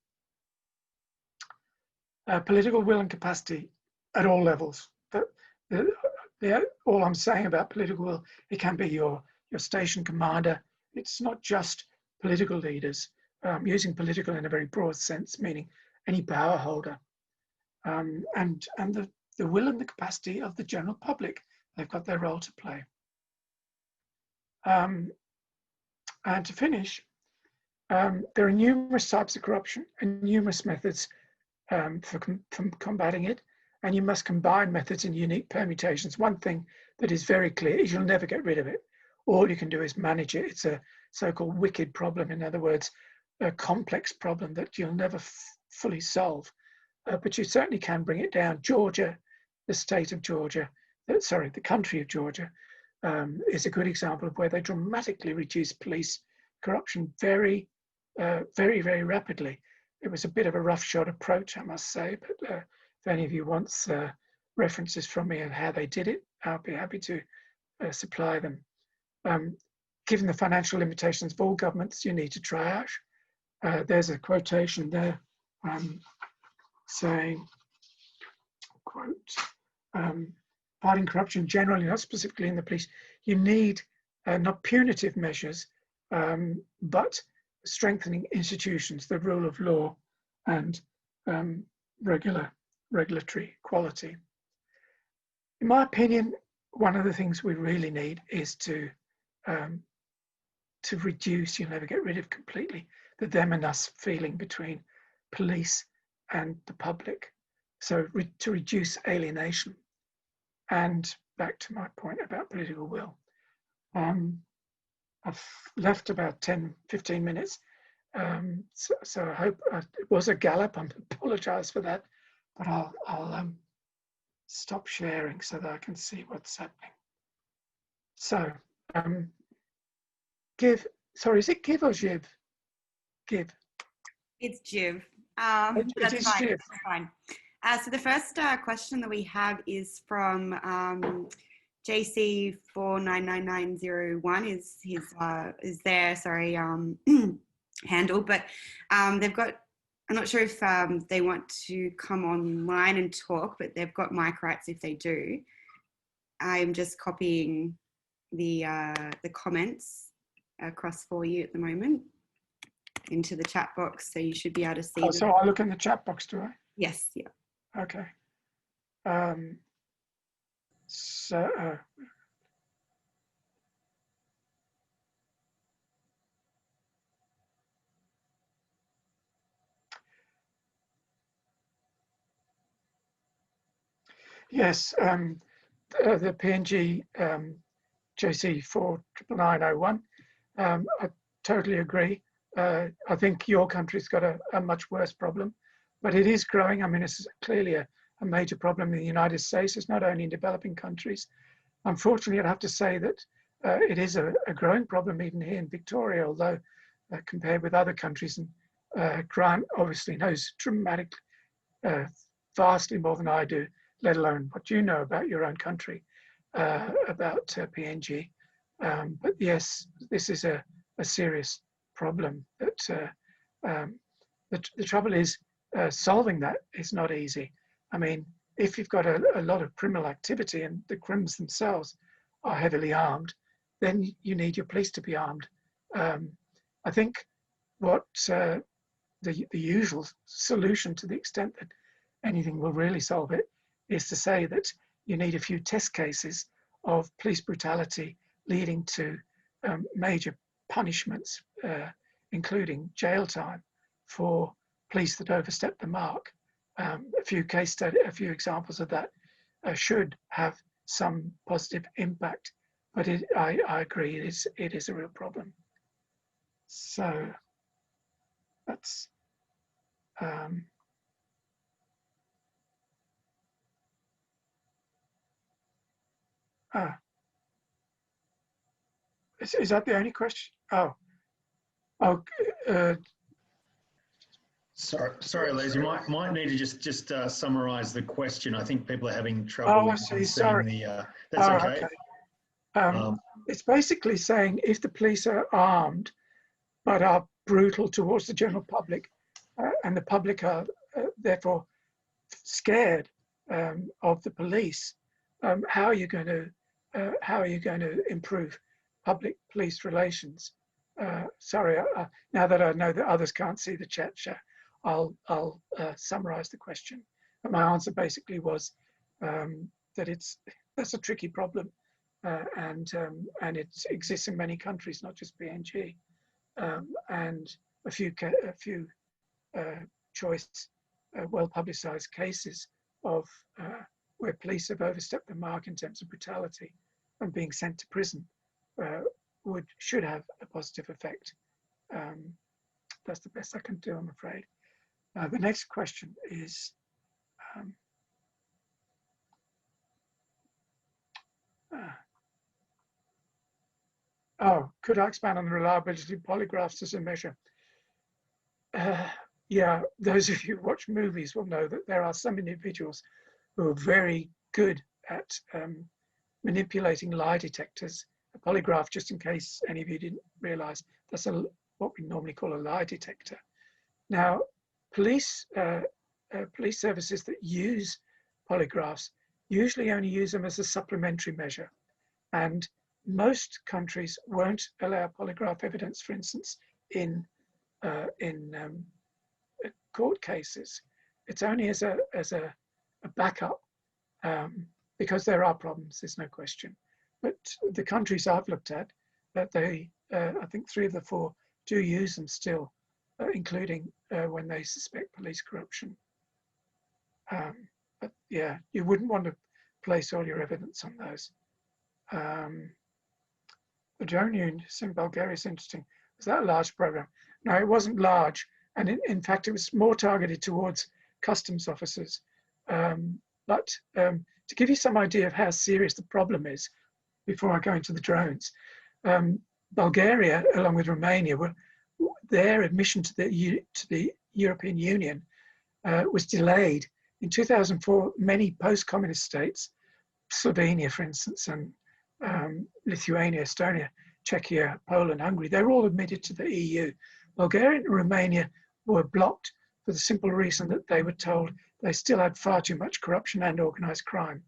Political will and capacity at all levels. All I'm saying about political will, it can be your station commander. It's not just political leaders. Using political in a very broad sense, meaning any power holder. And the will and the capacity of the general public. They've got their role to play. And to finish, there are numerous types of corruption and numerous methods for combating it. And you must combine methods in unique permutations. One thing that is very clear is you'll never get rid of it. All you can do is manage it. It's a so-called wicked problem. In other words, a complex problem that you'll never fully solve. But you certainly can bring it down. Georgia, the state of Georgia, the country of Georgia, is a good example of where they dramatically reduced police corruption very, very rapidly. It was a bit of a roughshod approach, I must say, but if any of you wants references from me on how they did it, I'll be happy to supply them. Given the financial limitations of all governments, you need to triage. There's a quotation there saying, quote, fighting corruption generally, not specifically in the police, you need not punitive measures, but strengthening institutions, the rule of law, and regulatory quality. In my opinion, one of the things we really need is to reduce, you'll never get rid of completely, the them and us feeling between police and the public. So to reduce alienation. And back to my point about political will. I've left about 10, 15 minutes. So I hope it was a gallop. I apologize for that, but I'll stop sharing so that I can see what's happening. So is it give or Jiv? Give. It's Jiv. That's fine. Jiv. That's fine. So the first question that we have is from JC499901 is their handle, but they've got, I'm not sure if they want to come online and talk, but they've got mic rights if they do. I'm just copying the comments across for you at the moment into the chat box, so you should be able to see them. So I look in the chat box, do I? Yes, yeah. Okay. Yes, the PNG JC499901, I totally agree. I think your country's got a much worse problem, but it is growing. I mean, it's clearly a major problem in the United States. It's not only in developing countries. Unfortunately, I'd have to say that it is a growing problem even here in Victoria, although compared with other countries, and Grant obviously knows dramatically, vastly more than I do, let alone what you know about your own country, about PNG. But yes, this is a serious problem. That the trouble is, solving that is not easy. I mean, if you've got a lot of criminal activity and the criminals themselves are heavily armed, then you need your police to be armed. I think what the usual solution, to the extent that anything will really solve it, is to say that you need a few test cases of police brutality leading to major punishments, including jail time for police that overstep the mark. A few examples of that should have some positive impact, but I agree, it is a real problem. So that's is that the only question? Sorry, Les, you might need to just summarise the question. I think people are having trouble. Oh, I see. Sorry. That's okay. It's basically saying if the police are armed but are brutal towards the general public, and the public are therefore scared of the police, how are you going to improve public-police relations? Sorry, now that I know that others can't see the chat, I'll summarize the question. And my answer basically was that that's a tricky problem, and it exists in many countries, not just PNG, and a few choice, well-publicized cases of where police have overstepped the mark in terms of brutality and being sent to prison should have a positive effect. That's the best I can do, I'm afraid. The next question is, could I expand on the reliability of polygraphs as a measure? Yeah, those of you who watch movies will know that there are some individuals who are very good at manipulating lie detectors. A polygraph, just in case any of you didn't realize, that's what we normally call a lie detector. Now, police services that use polygraphs usually only use them as a supplementary measure. And most countries won't allow polygraph evidence, for instance, in court cases. It's only as a backup, because there are problems, there's no question. But the countries I've looked at, that I think 3 of the 4 do use them still, including when they suspect police corruption. But yeah, you wouldn't want to place all your evidence on those. The drone units in Bulgaria is interesting. Was that a large program? No, it wasn't large. And in fact, it was more targeted towards customs officers. But to give you some idea of how serious the problem is, before I go into the drones, Bulgaria, along with Romania, their admission to the European Union was delayed In 2004, many post-communist states, Slovenia, for instance, and Lithuania, Estonia, Czechia, Poland, Hungary, they were all admitted to the EU. Bulgaria and Romania were blocked for the simple reason that they were told they still had far too much corruption and organised crime.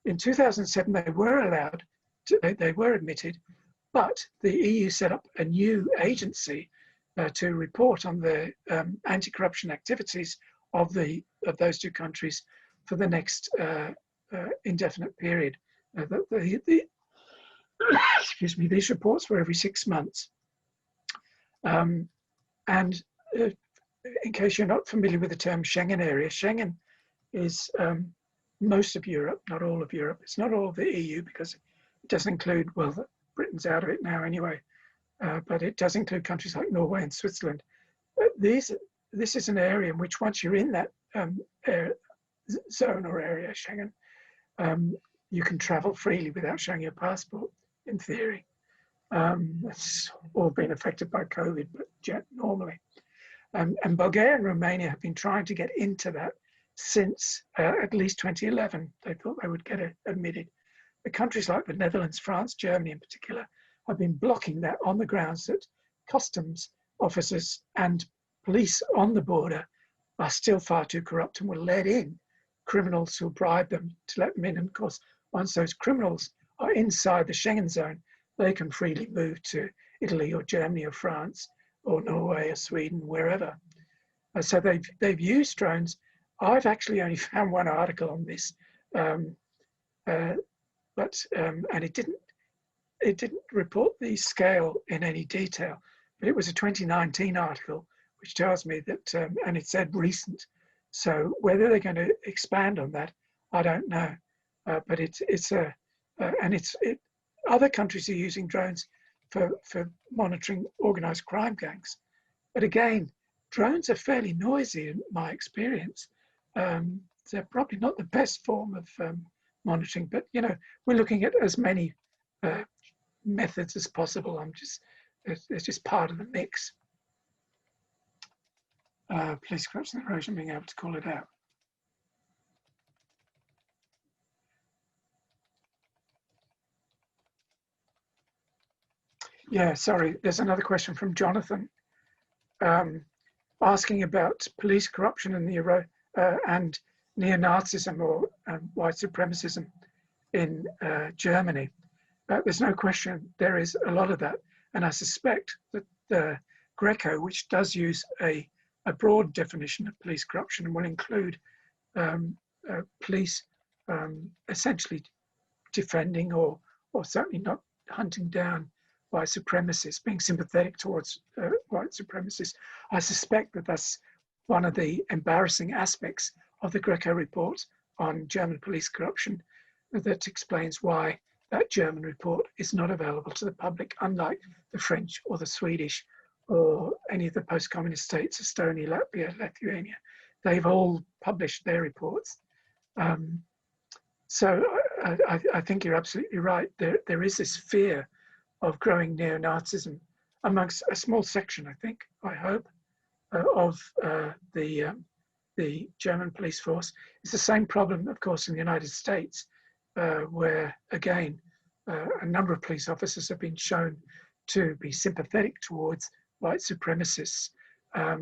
In 2007, they were allowed, they were admitted, but the EU set up a new agency to report on the anti-corruption activities of those two countries for the next indefinite period. Excuse me, these reports were every 6 months. And in case you're not familiar with the term Schengen area, Schengen is most of Europe, not all of Europe. It's not all of the EU because it doesn't include, well, Britain's out of it now anyway, but it does include countries like Norway and Switzerland. This is an area in which once you're in that zone or area, Schengen, you can travel freely without showing your passport, in theory. It's all been affected by COVID, but normally. And Bulgaria and Romania have been trying to get into that since at least 2011. They thought they would get admitted. The countries like the Netherlands, France, Germany in particular, have been blocking that on the grounds that customs officers and police on the border are still far too corrupt and will let in criminals who bribe them to let them in. And of course, once those criminals are inside the Schengen zone, they can freely move to Italy or Germany or France or Norway or Sweden, wherever. So they've used drones. I've actually only found one article on this, and it didn't report the scale in any detail, but it was a 2019 article, which tells me that, and it said recent. So whether they're going to expand on that, I don't know. But other countries are using drones for monitoring organised crime gangs. But again, drones are fairly noisy in my experience. They're probably not the best form of monitoring, but you know, we're looking at as many methods as possible. It's just part of the mix. Police corruption and erosion, being able to call it out. Yeah, sorry, there's another question from Jonathan asking about police corruption and and neo-Nazism or white supremacism in Germany. There's no question there is a lot of that, and I suspect that the Greco, which does use a broad definition of police corruption and will include police essentially defending or certainly not hunting down white supremacists, being sympathetic towards white supremacists. I suspect that that's one of the embarrassing aspects of the Greco report on German police corruption that explains why that German report is not available to the public, unlike the French or the Swedish or any of the post-communist states, Estonia, Latvia, Lithuania. They've all published their reports. So I think you're absolutely right. There is this fear of growing neo-Nazism amongst a small section, I hope, of the German police force. It's the same problem, of course, in the United States, where, again, a number of police officers have been shown to be sympathetic towards white supremacists. I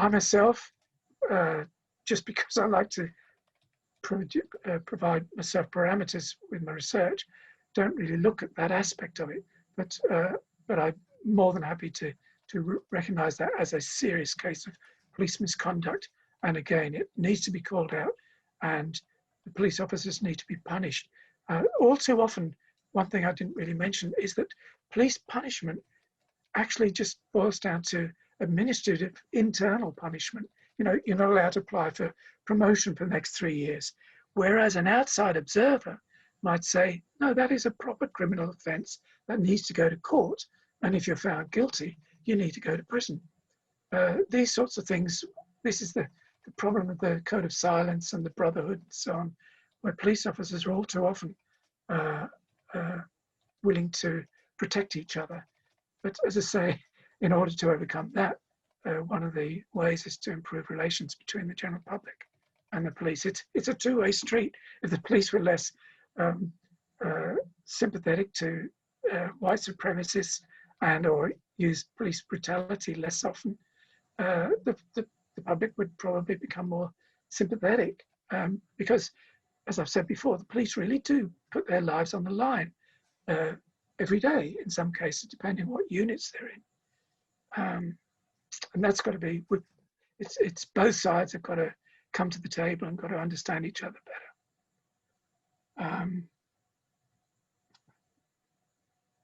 myself, just because I like to provide myself parameters with my research, don't really look at that aspect of it, but I'm more than happy to recognise that as a serious case of police misconduct. And again, it needs to be called out, and the police officers need to be punished. All too often, one thing I didn't really mention is that police punishment actually just boils down to administrative internal punishment. You know, you're not allowed to apply for promotion for the next 3 years, whereas an outside observer might say, no, that is a proper criminal offence that needs to go to court, and if you're found guilty, you need to go to prison. These sorts of things, this is the problem of the code of silence and the brotherhood and so on, where police officers are all too often willing to protect each other. But as I say, in order to overcome that, one of the ways is to improve relations between the general public and the police. It's a two-way street. If the police were less sympathetic to white supremacists and or use police brutality less often, the public would probably become more sympathetic, because, as I've said before, the police really do put their lives on the line every day, in some cases, depending on what units they're in. And that's got to be, it's both sides have got to come to the table and got to understand each other better.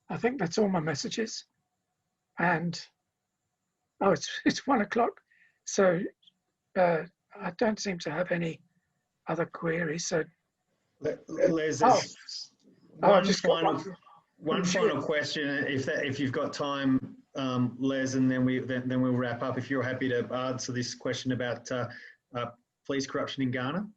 I think that's all my messages. And, oh, it's 1 o'clock. So I don't seem to have any other queries. So Les, one final question, if you've got time, Les, and then we'll wrap up. If you're happy to answer this question about police corruption in Ghana.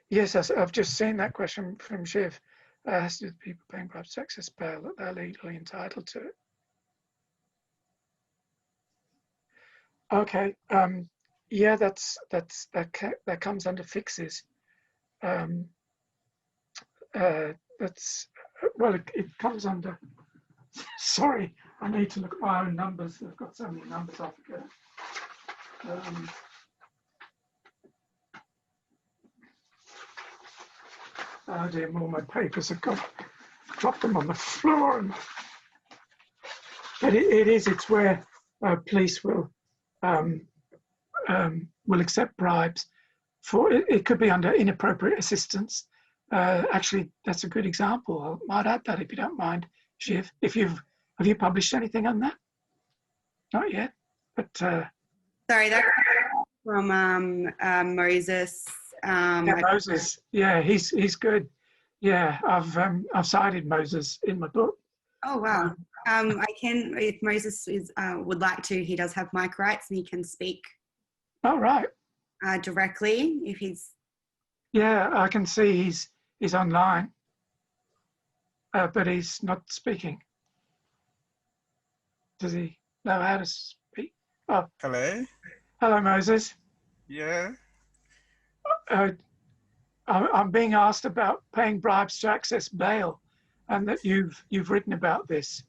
Yes, I've just seen that question from Shiv. Has to do with people paying bribes to access bail that they're legally entitled to it. Okay. Yeah, that comes under fixes. That's, well, it comes under. Sorry, I need to look at my own numbers. I've got so many numbers I forget. Oh dear, all my papers have dropped them on the floor. But it's where police will accept bribes for, it could be under inappropriate assistance. Actually, that's a good example. I might add that if you don't mind, Shiv. Have you published anything on that? Not yet, but. Sorry, that's from Moses. Yeah, Moses. Yeah, he's good. Yeah, I've cited Moses in my book. Oh wow. I can, if Moses would like to, he does have mic rights and he can speak. Oh right. Directly if he's. Yeah, I can see he's online, but he's not speaking. Does he know how to speak? Oh. Hello. Hello, Moses. Yeah. I'm being asked about paying bribes to access bail, and that you've written about this.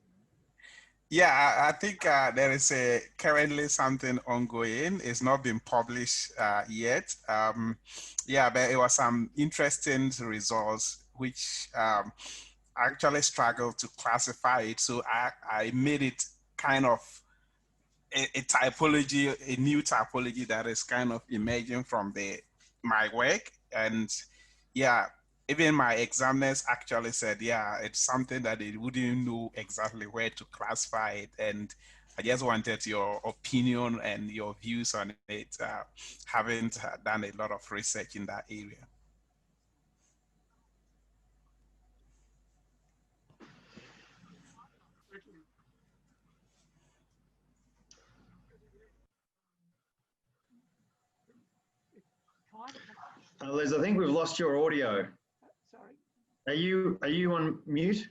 Yeah, I think there is currently something ongoing. It's not been published yet. Yeah, but it was some interesting results which actually struggled to classify it. So I made it kind of a typology, a new typology that is kind of emerging from my work. And yeah, even my examiners actually said, yeah, it's something that they wouldn't know exactly where to classify it. And I just wanted your opinion and your views on it, having done a lot of research in that area. Liz, I think we've lost your audio. Sorry. Are you on mute?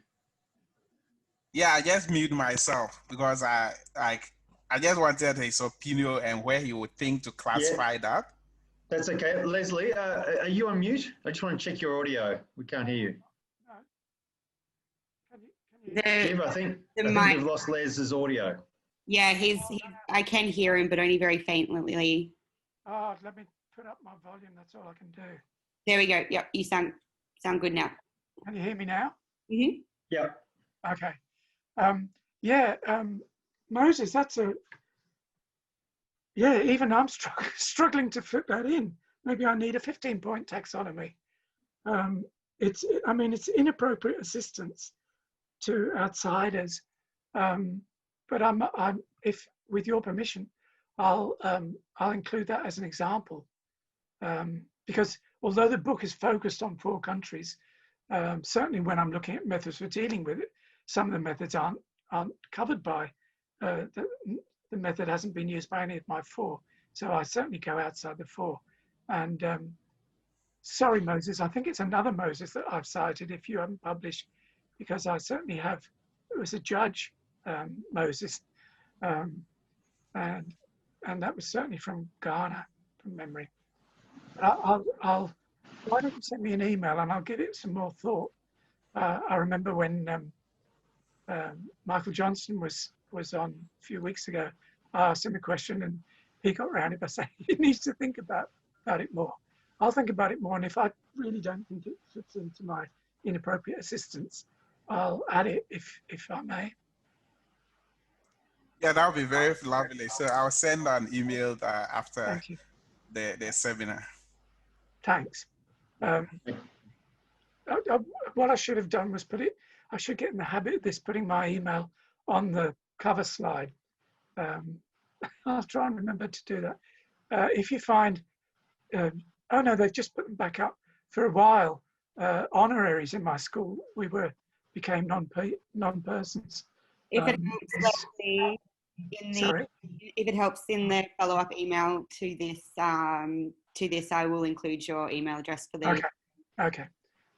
Yeah, I just mute myself because I just wanted his opinion and where he would think to classify that. That's okay. Leslie, are you on mute? I just want to check your audio. We can't hear you. No. Shiv, I think we've lost Les's audio. Yeah, I can hear him, but only very faintly. Oh, let me put up my volume. That's all I can do. There we go. Yep, you sound good now. Can you hear me now? Mm-hmm. Yeah. Okay. Moses, even I'm struggling to fit that in. Maybe I need a 15-point taxonomy. It's inappropriate assistance to outsiders. But if with your permission, I'll include that as an example. Because although the book is focused on 4 countries, certainly when I'm looking at methods for dealing with it, some of the methods aren't covered by, the method hasn't been used by any of my 4. So I certainly go outside the 4. And sorry, Moses, I think it's another Moses that I've cited if you haven't published, because I certainly have, it was a judge, Moses. And and that was certainly from Ghana, from memory. Why don't you send me an email and I'll give it some more thought. I remember when Michael Johnson was on a few weeks ago, I asked him a question and he got around it by saying he needs to think about it more. I'll think about it more, and if I really don't think it fits into my inappropriate assistance, I'll add it if I may. Yeah, that would be very lovely. So I'll send an email after Thank you. the seminar. Thanks. What I should have done was I should get in the habit of this, putting my email on the cover slide. I'll try and remember to do that. If you find, oh no, they've just put them back up. For a while, honoraries in my school, became non-persons. If it helps, Leslie, if it helps in the follow-up email to this, I will include your email address for the. Okay.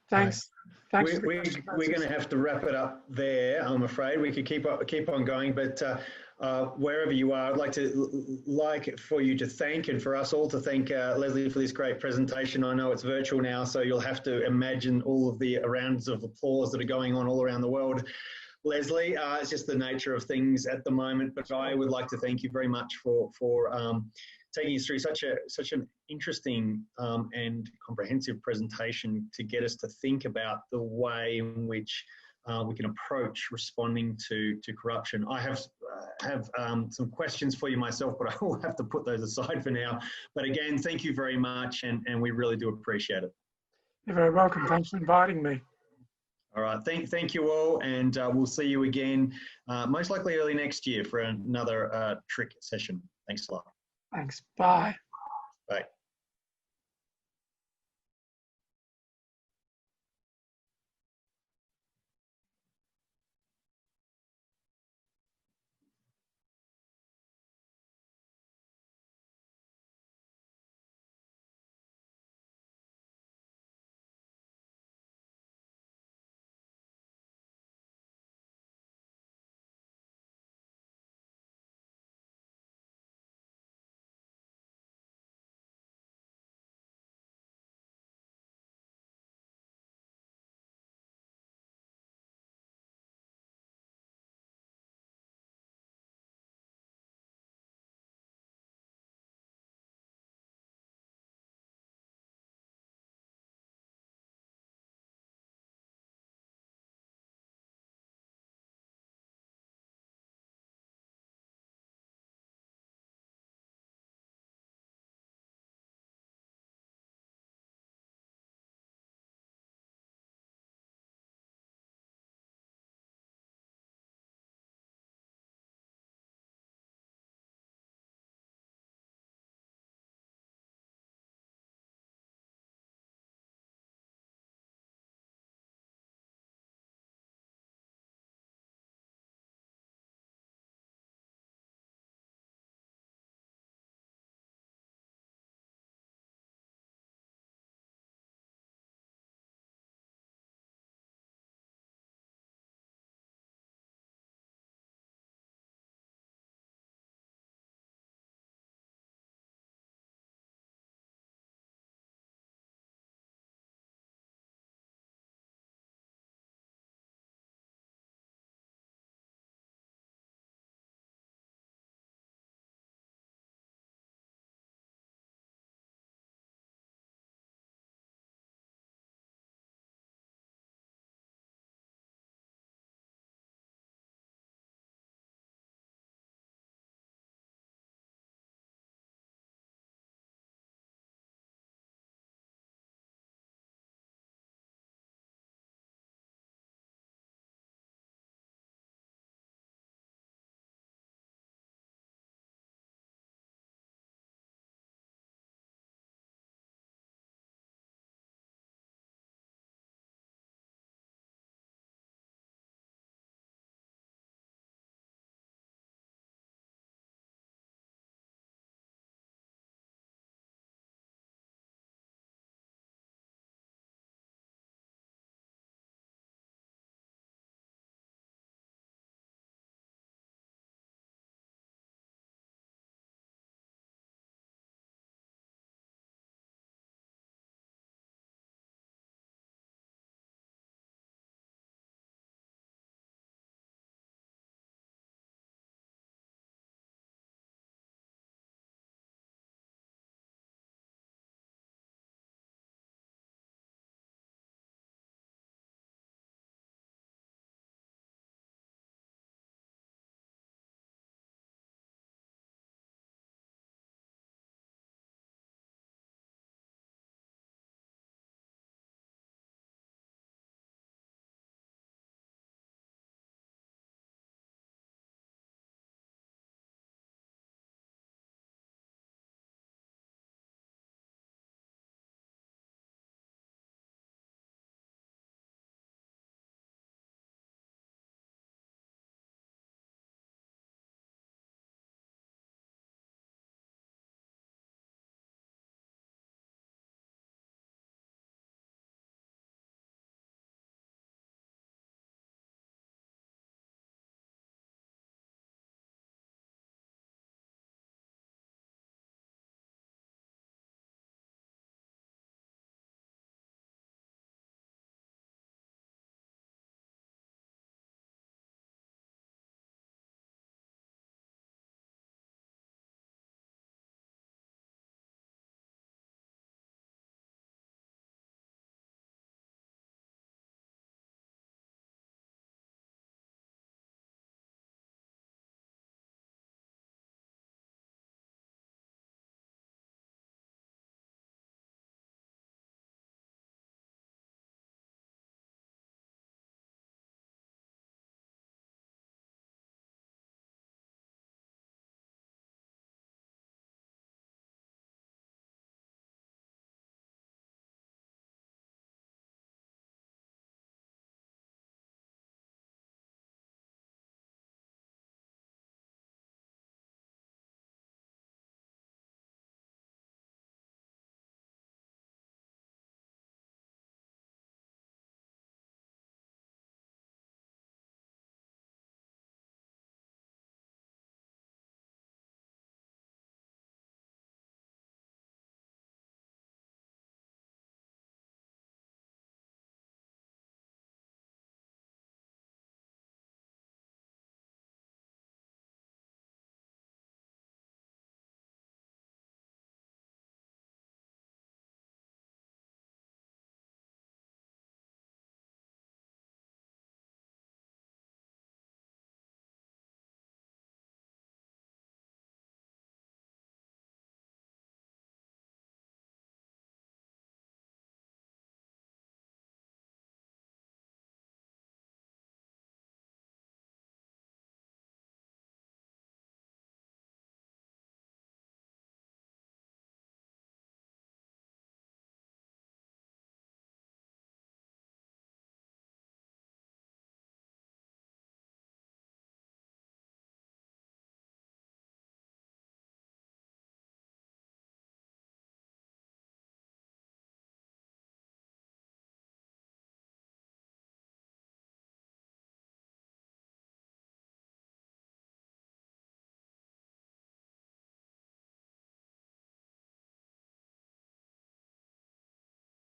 Thanks. Thanks. We're going to have to wrap it up there. I'm afraid we could keep on going, but wherever you are, I'd like for you to thank, and for us all to thank Leslie for this great presentation. I know it's virtual now, so you'll have to imagine all of the rounds of applause that are going on all around the world. Leslie, it's just the nature of things at the moment, but I would like to thank you very much for taking us through such an interesting and comprehensive presentation to get us to think about the way in which we can approach responding to corruption. I have some questions for you myself, but I will have to put those aside for now. But again, thank you very much, and we really do appreciate it. You're very welcome. Thanks for inviting me. All right, thank you all, and we'll see you again, most likely early next year for another trick session. Thanks a lot. Thanks. Bye. Bye.